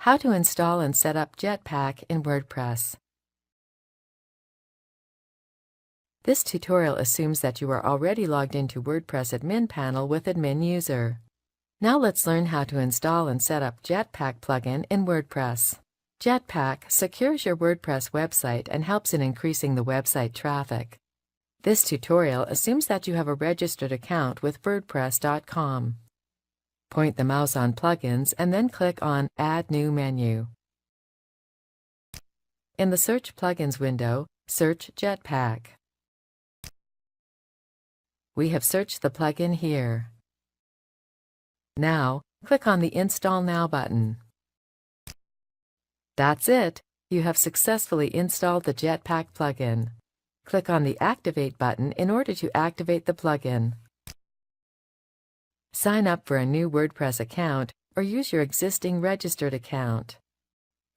How to install and set up Jetpack in WordPress. This tutorial assumes that you are already logged into WordPress admin panel with admin user. Now let's learn how to install and set up Jetpack plugin in WordPress. Jetpack secures your WordPress website and helps in increasing the website traffic. This tutorial assumes that you have a registered account with WordPress.com. Point the mouse on Plugins and then click on Add New Menu. In the Search Plugins window, search Jetpack. We have searched the plugin here. Now, click on the Install Now button. That's it! You have successfully installed the Jetpack plugin. Click on the Activate button in order to activate the plugin. Sign up for a new WordPress account or use your existing registered account.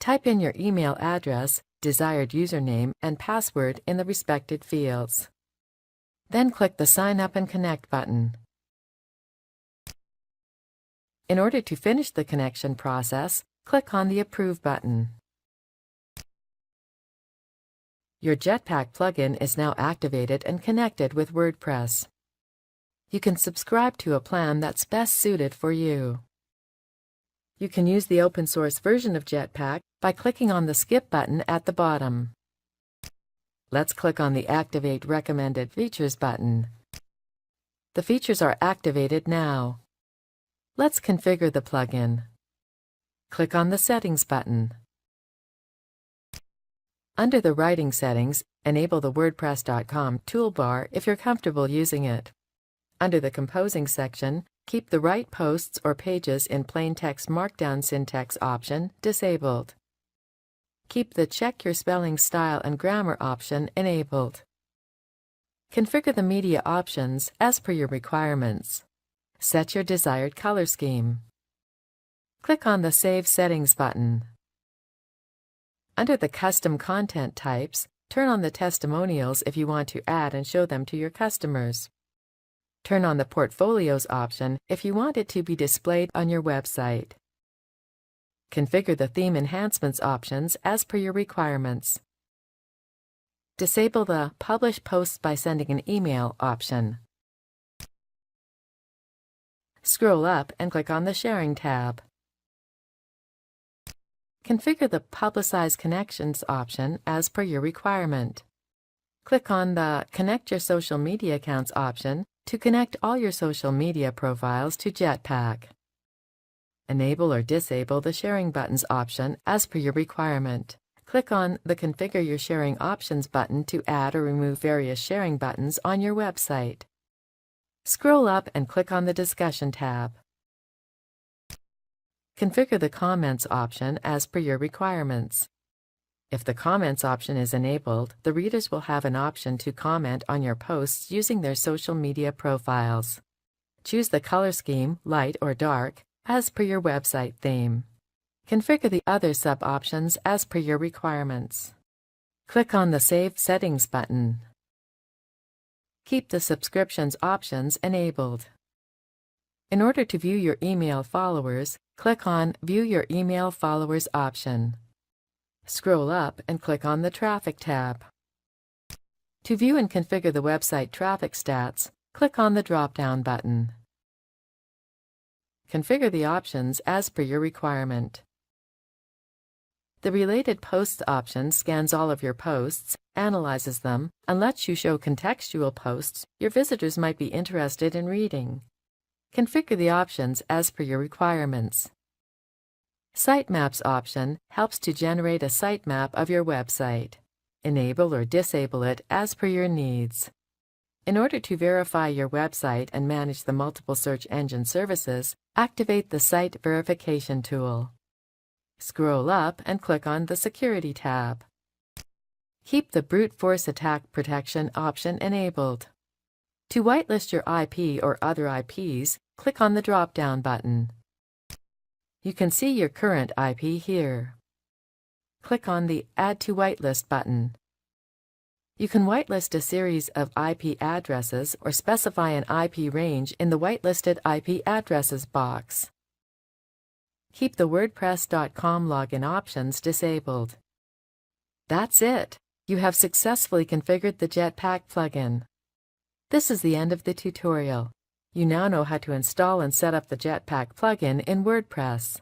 Type in your email address, desired username, and password in the respected fields. Then click the Sign Up and Connect button. In order to finish the connection process, click on the Approve button. Your Jetpack plugin is now activated and connected with WordPress. You can subscribe to a plan that's best suited for you. You can use the open source version of Jetpack by clicking on the Skip button at the bottom. Let's click on the Activate Recommended Features button. The features are activated now. Let's configure the plugin. Click on the Settings button. Under the Writing settings, enable the WordPress.com toolbar if you're comfortable using it. Under the Composing section, keep the Write Posts or Pages in Plain Text Markdown Syntax option disabled. Keep the Check Your Spelling Style and Grammar option enabled. Configure the media options as per your requirements. Set your desired color scheme. Click on the Save Settings button. Under the Custom Content Types, turn on the Testimonials if you want to add and show them to your customers. Turn on the Portfolios option if you want it to be displayed on your website. Configure the Theme Enhancements options as per your requirements. Disable the Publish Posts by Sending an Email option. Scroll up and click on the Sharing tab. Configure the Publicize Connections option as per your requirement. Click on the Connect Your Social Media Accounts option to connect all your social media profiles to Jetpack. Enable or disable the Sharing Buttons option as per your requirement. Click on the Configure Your Sharing Options button to add or remove various sharing buttons on your website. Scroll up and click on the Discussion tab. Configure the Comments option as per your requirements. If the Comments option is enabled, the readers will have an option to comment on your posts using their social media profiles. Choose the color scheme, light or dark, as per your website theme. Configure the other sub-options as per your requirements. Click on the Save Settings button. Keep the Subscriptions options enabled. In order to view your email followers, click on View Your Email Followers option. Scroll up and click on the Traffic tab. To view and configure the website traffic stats, click on the drop-down button. Configure the options as per your requirement. The Related Posts option scans all of your posts, analyzes them, and lets you show contextual posts your visitors might be interested in reading. Configure the options as per your requirements. Sitemaps option helps to generate a sitemap of your website. Enable or disable it as per your needs. In order to verify your website and manage the multiple search engine services, activate the Site Verification tool. Scroll up and click on the Security tab. Keep the Brute Force Attack Protection option enabled. To whitelist your IP or other IPs, click on the drop-down button. You can see your current IP here. Click on the Add to Whitelist button. You can whitelist a series of IP addresses or specify an IP range in the Whitelisted IP Addresses box. Keep the WordPress.com login options disabled. That's it! You have successfully configured the Jetpack plugin. This is the end of the tutorial. You now know how to install and set up the Jetpack plugin in WordPress.